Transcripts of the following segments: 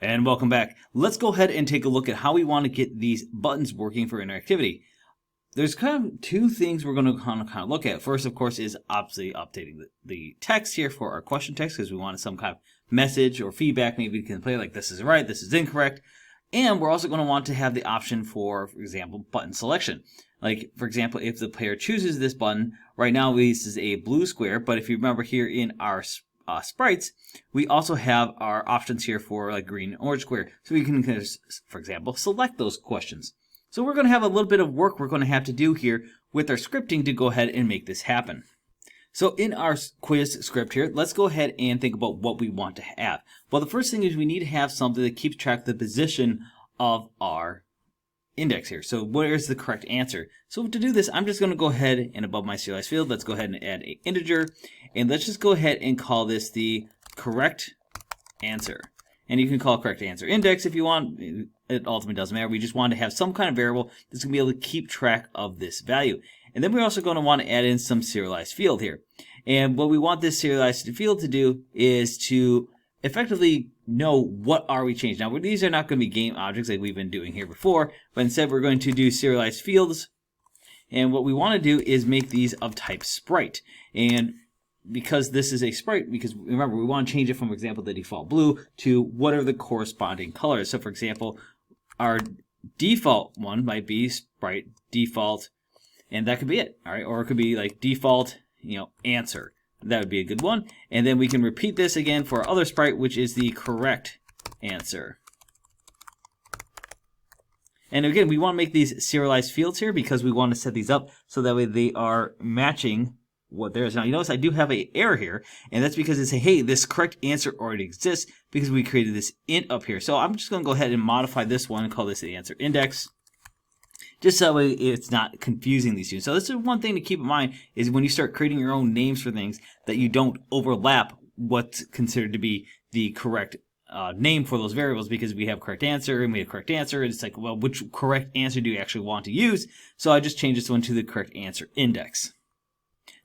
And welcome back. Let's go ahead and take a look at how we want to get these buttons working for interactivity. There's kind of two things we're going to kind of look at. First, of course, is obviously updating the text here for our question text because we want some kind of message or feedback. Maybe we can play like this is right, this is incorrect. And we're also going to want to have the option for example, button selection. Like, for example, if the player chooses this button, right now this is a blue square, but if you remember here in our sprites, we also have our options here for like green and orange square. So we can, for example, select those questions. So we're going to have a little bit of work we're going to have to do here with our scripting to go ahead and make this happen. So in our quiz script here, let's go ahead and think about what we want to have. Well, the first thing is we need to have something that keeps track of the position of our index here. So where's the correct answer? So to do this, I'm just going to go ahead and above my serialized field, let's go ahead and add an integer. And let's just go ahead and call this the correct answer. And you can call it correct answer index if you want. It ultimately doesn't matter. We just want to have some kind of variable that's going to be able to keep track of this value. And then we're also going to want to add in some serialized field here. And what we want this serialized field to do is to effectively know what are we changing. Now, these are not going to be game objects like we've been doing here before, but instead we're going to do serialized fields. And what we want to do is make these of type sprite. And because this is a sprite, because remember, we want to change it from, for example, the default blue to what are the corresponding colors. So, for example, our default one might be sprite default, and that could be it. All right, or it could be like default, answer. That would be a good one. And then we can repeat this again for our other sprite, which is the correct answer. And again, we want to make these serialized fields here because we want to set these up so that way they are matching what there is. Now, you notice I do have an error here, and that's because it's saying, hey, this correct answer already exists because we created this int up here. So I'm just going to go ahead and modify this one and call this the answer index, just so it's not confusing these two. So this is one thing to keep in mind is when you start creating your own names for things that you don't overlap what's considered to be the correct name for those variables, because we have correct answer and we have correct answer. And it's like, well, which correct answer do you actually want to use? So I just changed this one to the correct answer index.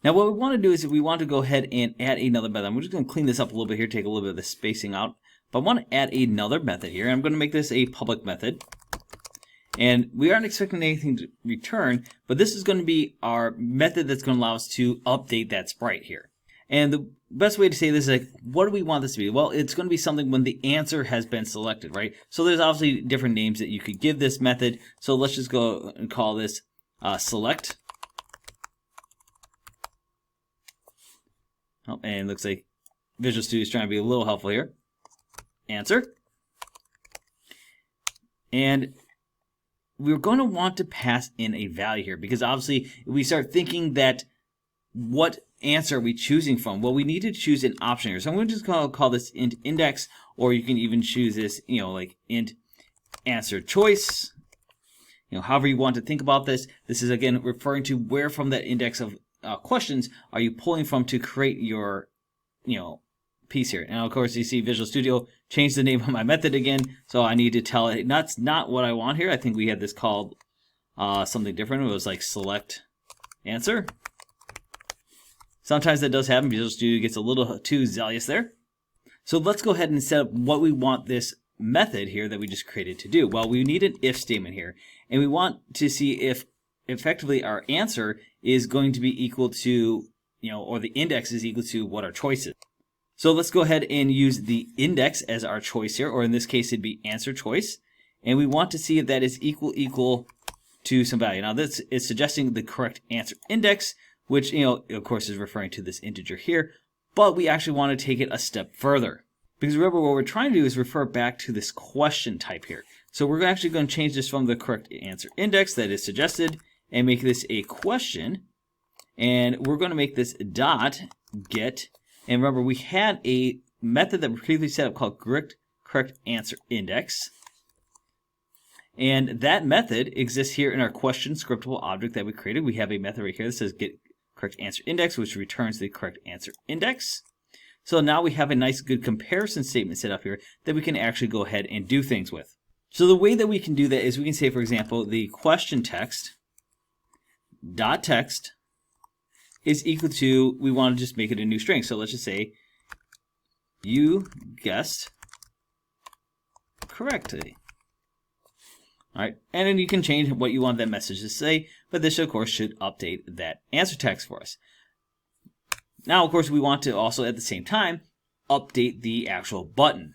Now what we want to do is we want to go ahead and add another method. I'm just going to clean this up a little bit here, take a little bit of the spacing out. But I want to add another method here. I'm going to make this a public method. And we aren't expecting anything to return, but this is going to be our method that's going to allow us to update that sprite here. And the best way to say this is like, what do we want this to be? Well, it's going to be something when the answer has been selected, right? So there's obviously different names that you could give this method. So let's just go and call this select. Oh, and it looks like Visual Studio is trying to be a little helpful here. Answer. And we're going to want to pass in a value here because obviously if we start thinking that what answer are we choosing from? Well, we need to choose an option here. So I'm going to just call this int index, or you can even choose this, like int answer choice. However you want to think about this. This is again referring to where from that index of questions are you pulling from to create your, piece here. And of course, you see Visual Studio changed the name of my method again, so I need to tell it that's not what I want here. I think we had this called something different. It was like select answer. Sometimes that does happen. Visual Studio gets a little too zealous there. So let's go ahead and set up what we want this method here that we just created to do. Well, we need an if statement here, and we want to see if effectively our answer is going to be equal to, or the index is equal to what our choice is. So let's go ahead and use the index as our choice here, or in this case it'd be answer choice. And we want to see if that is equal to some value. Now this is suggesting the correct answer index, which, of course is referring to this integer here, but we actually want to take it a step further. Because remember, what we're trying to do is refer back to this question type here. So we're actually going to change this from the correct answer index that is suggested and make this a question. And we're going to make this dot get. And remember, we had a method that we previously set up called correct answer index. And that method exists here in our question scriptable object that we created. We have a method right here that says get correct answer index, which returns the correct answer index. So now we have a nice good comparison statement set up here that we can actually go ahead and do things with. So the way that we can do that is we can say, for example, the question text dot text is equal to, we want to just make it a new string. So let's just say, you guessed correctly. All right, and then you can change what you want that message to say, but this, of course, should update that answer text for us. Now, of course, we want to also, at the same time, update the actual button.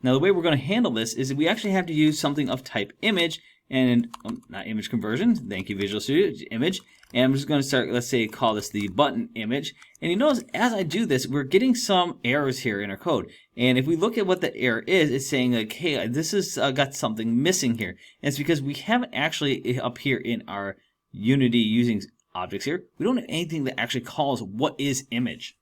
Now, the way we're going to handle this is that we actually have to use something of type image, and not image conversion, thank you Visual Studio, image, and I'm just going to start, let's say, call this the button image, and you notice as I do this, we're getting some errors here in our code, and if we look at what the error is, it's saying like, hey, this has got something missing here, and it's because we haven't actually, up here in our Unity using objects here, we don't have anything that actually calls what is image.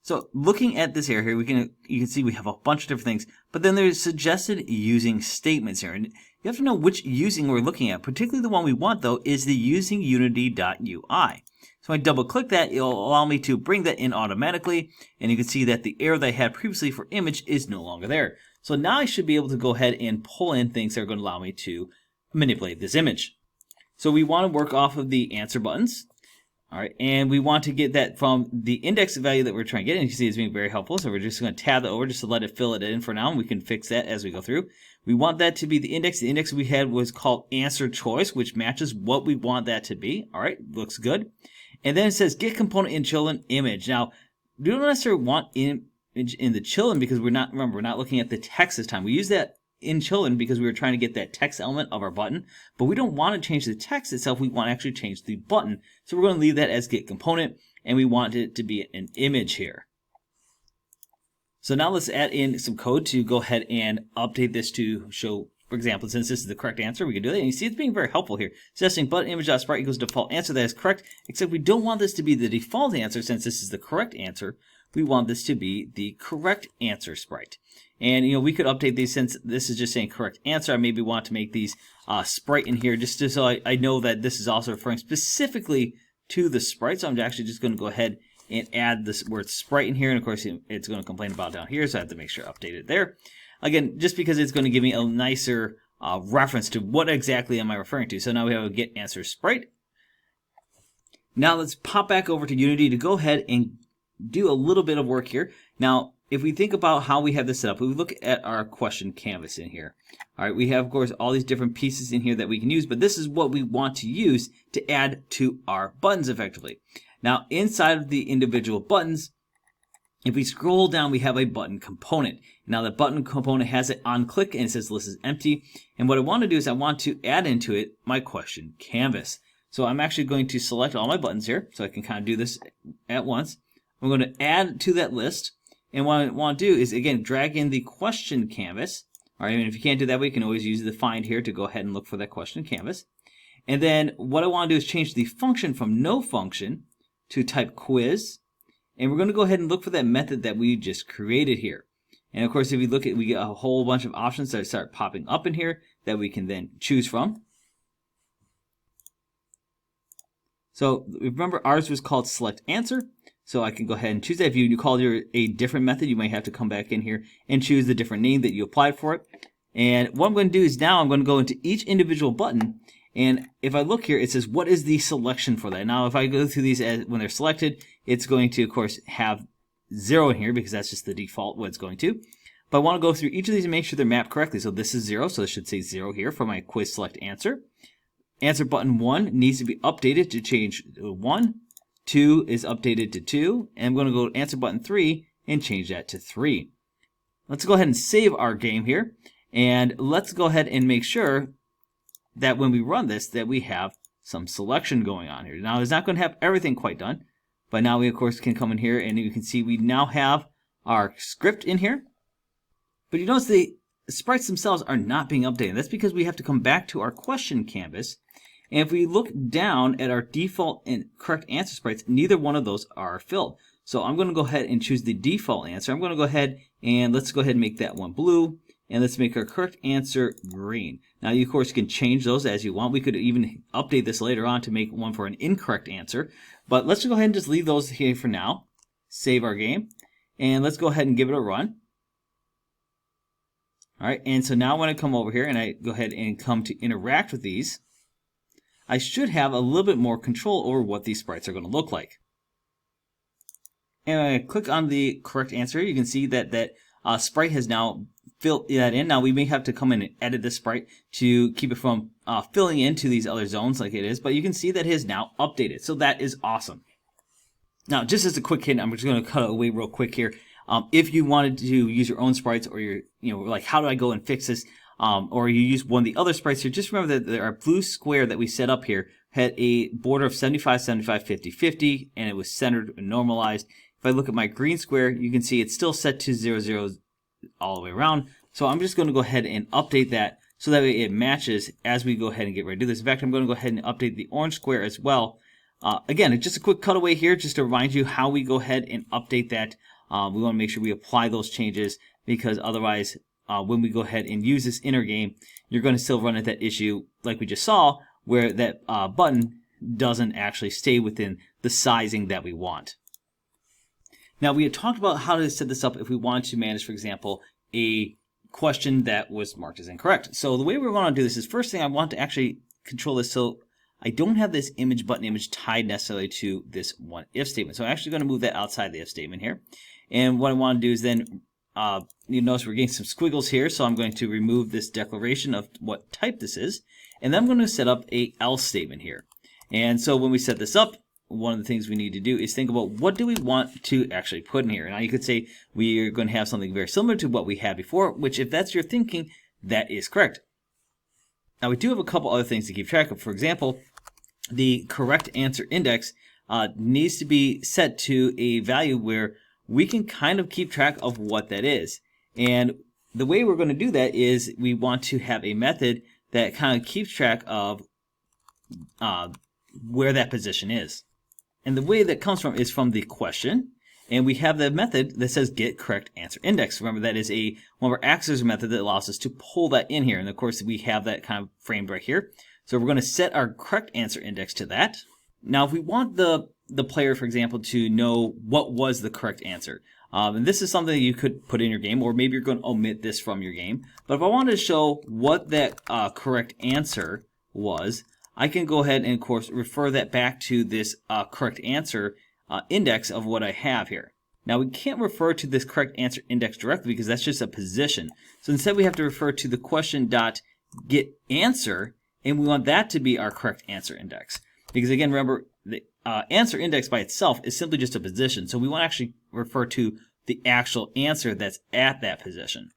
So looking at this area here, you can see we have a bunch of different things, but then there's suggested using statements here, and you have to know which using we're looking at. Particularly the one we want though is the using unity.ui. So when I double click that, it'll allow me to bring that in automatically, and you can see that the error that I had previously for image is no longer there. So now I should be able to go ahead and pull in things that are going to allow me to manipulate this image. So we want to work off of the answer buttons. All right, and we want to get that from the index value that we're trying to get, and you can see it's being very helpful, so we're just going to tab that over just to let it fill it in for now, and we can fix that as we go through. We want that to be the index. The index we had was called answer choice, which matches what we want that to be. All right, looks good. And then it says get component in children image. Now, we don't necessarily want image in the children because remember, we're not looking at the text this time. We use that in children because we were trying to get that text element of our button, but we don't want to change the text itself. We want to actually change the button. So we're going to leave that as get component, and we want it to be an image here. So now let's add in some code to go ahead and update this to show, for example, since this is the correct answer, we can do that. And you see it's being very helpful here. Suggesting button image.sprite equals default answer. That is correct, except we don't want this to be the default answer since this is the correct answer. We want this to be the correct answer sprite. And we could update these since this is just saying correct answer. I maybe want to make these sprite in here just so I know that this is also referring specifically to the sprite. So I'm actually just going to go ahead and add this word sprite in here. And of course, it's going to complain about down here, so I have to make sure I update it there. Again, just because it's going to give me a nicer reference to what exactly am I referring to. So now we have a get answer sprite. Now let's pop back over to Unity to go ahead and do a little bit of work here. Now, if we think about how we have this set up, we look at our question canvas in here. All right, we have, of course, all these different pieces in here that we can use, but this is what we want to use to add to our buttons effectively. Now, inside of the individual buttons, if we scroll down, we have a button component. Now, the button component has it on click, and it says list is empty. And what I want to do is I want to add into it my question canvas. So I'm actually going to select all my buttons here, so I can kind of do this at once. I'm going to add to that list. And what I want to do is, again, drag in the question canvas. All right, and if you can't do that, we can always use the find here to go ahead and look for that question canvas. And then what I want to do is change the function from no function to type quiz. And we're going to go ahead and look for that method that we just created here. And of course, if you look at, we get a whole bunch of options that start popping up in here that we can then choose from. So remember, ours was called select answer. So I can go ahead and choose that. If you call a different method, you might have to come back in here and choose the different name that you applied for it. And what I'm going to do is now I'm going to go into each individual button. And if I look here, it says, what is the selection for that? Now, if I go through these when they're selected, it's going to, of course, have 0 in here because that's just the default what it's going to. But I want to go through each of these and make sure they're mapped correctly. So this is 0, so it should say 0 here for my quiz select answer. Answer button 1 needs to be updated to change to 1. 2 is updated to 2, and I'm going to go to answer button 3 and change that to 3. Let's go ahead and save our game here, and let's go ahead and make sure that when we run this that we have some selection going on here. Now, it's not going to have everything quite done, but now we, of course, can come in here, and you can see we now have our script in here. But you notice the sprites themselves are not being updated. That's because we have to come back to our question canvas. And if we look down at our default and correct answer sprites, neither one of those are filled. So I'm going to go ahead and choose the default answer. I'm going to go ahead and let's go ahead and make that one blue. And let's make our correct answer green. Now, you, of course, can change those as you want. We could even update this later on to make one for an incorrect answer. But let's go ahead and just leave those here for now. Save our game. And let's go ahead and give it a run. All right, and so now when I come over here and I go ahead and come to interact with these, I should have a little bit more control over what these sprites are going to look like. And when I click on the correct answer, you can see that that sprite has now fill that in. Now we may have to come in and edit this sprite to keep it from filling into these other zones like it is, but you can see that it is now updated. So that is awesome. Now, just as a quick hint, I'm just going to cut away real quick here. If you wanted to use your own sprites, or like, how do I go and fix this? Or you use one of the other sprites here, just remember that our blue square that we set up here had a border of 75, 75, 50, 50, and it was centered and normalized. If I look at my green square, you can see it's still set to 0, 0 all the way around. So I'm just going to go ahead and update that so that way it matches as we go ahead and get ready to do this. In fact, I'm going to go ahead and update the orange square as well. Again, just a quick cutaway here just to remind you how we go ahead and update that. We want to make sure we apply those changes, because otherwise when we go ahead and use this inner game, you're going to still run into that issue like we just saw, where that button doesn't actually stay within the sizing that we want. Now, we had talked about how to set this up if we wanted to manage, for example, a question that was marked as incorrect. So the way we're going to do this is, first thing, I want to actually control this so I don't have this image button image tied necessarily to this one if statement. So I'm actually going to move that outside the if statement here. And what I want to do is then, you notice we're getting some squiggles here, so I'm going to remove this declaration of what type this is. And then I'm going to set up a else statement here. And so when we set this up, one of the things we need to do is think about, what do we want to actually put in here? Now you could say we are going to have something very similar to what we had before, which, if that's your thinking, that is correct. Now we do have a couple other things to keep track of. For example, the correct answer index needs to be set to a value where we can kind of keep track of what that is. And the way we're going to do that is we want to have a method that kind of keeps track of where that position is. And the way that comes from is from the question. And we have the method that says get correct answer index. Remember, that is one of our accessor method that allows us to pull that in here. And of course, we have that kind of framed right here. So we're going to set our correct answer index to that. Now, if we want the player, for example, to know what was the correct answer, and this is something that you could put in your game, or maybe you're going to omit this from your game. But if I wanted to show what that correct answer was, I can go ahead and, of course, refer that back to this correct answer index of what I have here. Now, we can't refer to this correct answer index directly because that's just a position. So instead, we have to refer to the question.getAnswer, and we want that to be our correct answer index. Because again, remember, the answer index by itself is simply just a position. So we want to actually refer to the actual answer that's at that position.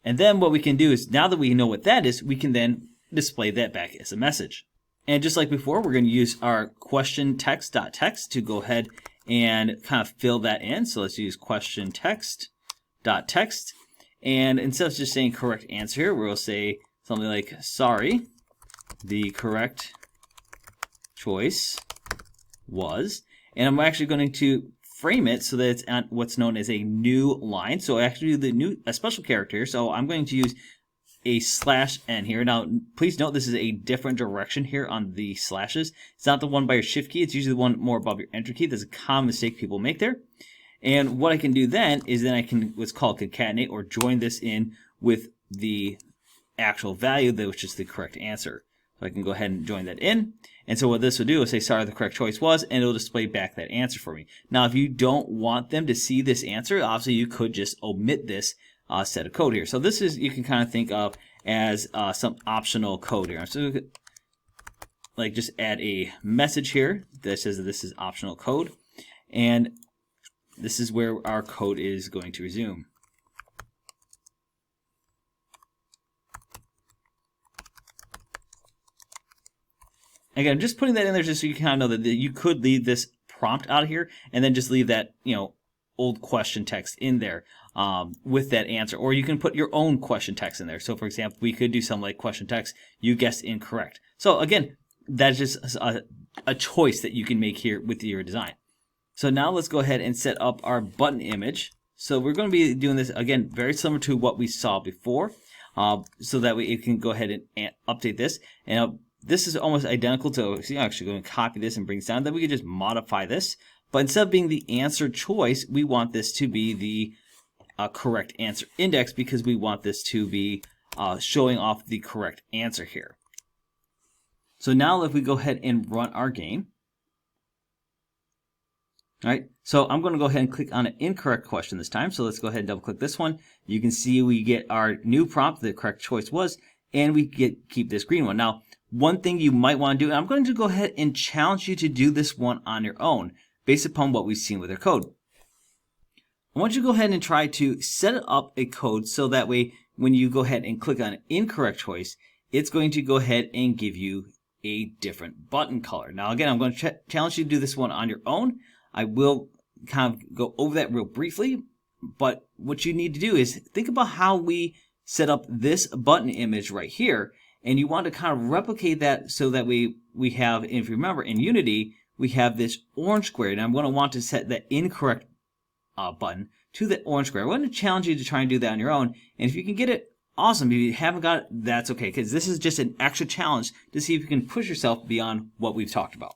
And then what we can do is, now that we know what that is, we can then display that back as a message. And just like before, we're going to use our question text.text to go ahead and kind of fill that in. So let's use question text.text. And instead of just saying correct answer here, we'll say something like, sorry, the correct choice was, and I'm actually going to frame it so that it's on what's known as a new line. So actually a special character. So I'm going to use a /n here. Now, please note this is a different direction here on the slashes. It's not the one by your shift key. It's usually the one more above your enter key. That's a common mistake people make there. And what I can do then is I can what's called concatenate, or join this in with the actual value, which is the correct answer. So I can go ahead and join that in. And so what this will do is say, sorry, the correct choice was, and it'll display back that answer for me. Now, if you don't want them to see this answer, obviously you could just omit this set of code here. So this is, you can kind of think of as some optional code here. So like just add a message here that says that this is optional code. And this is where our code is going to resume. Again, I'm just putting that in there just so you kind of know that you could leave this prompt out of here and then just leave that, old question text in there with that answer. Or you can put your own question text in there. So, for example, we could do something like question text, you guessed incorrect. So, again, that's just a choice that you can make here with your design. So now let's go ahead and set up our button image. So we're going to be doing this, again, very similar to what we saw before. So that way you can go ahead and update this. And this is almost identical to, so I'm actually going to copy this and bring this down. Then we can just modify this. But instead of being the answer choice, we want this to be the correct answer index, because we want this to be showing off the correct answer here. So now if we go ahead and run our game, All right, so I'm going to go ahead and click on an incorrect question this time. So let's go ahead and double click this one. You can see we get our new prompt. The correct choice was, and we keep this green one. Now, one thing you might want to do, and I'm going to go ahead and challenge you to do this one on your own based upon what we've seen with our code. I want you to go ahead and try to set up a code so that way when you go ahead and click on an incorrect choice, it's going to go ahead and give you a different button color. Now, again, I'm going to challenge you to do this one on your own. I will kind of go over that real briefly, but what you need to do is think about how we set up this button image right here, and you want to kind of replicate that so that we have, if you remember, in Unity, we have this orange square, and I'm going to want to set that incorrect button to the orange square. I want to challenge you to try and do that on your own, and if you can get it, awesome. If you haven't got it, that's okay, because this is just an extra challenge to see if you can push yourself beyond what we've talked about.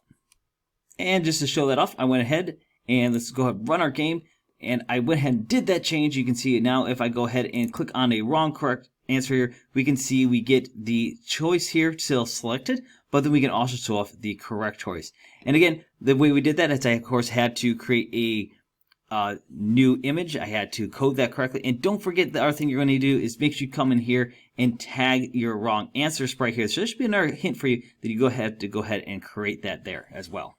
And just to show that off, I went ahead and let's go ahead and run our game. And I went ahead and did that change. You can see it now. If I go ahead and click on a wrong correct answer here, we can see we get the choice here still selected, but then we can also show off the correct choice. And again, the way we did that is I, of course, had to create a new image. I had to code that correctly. And don't forget, the other thing you're going to do is make sure you come in here and tag your wrong answer sprite here. So there should be another hint for you that you go ahead and create that there as well.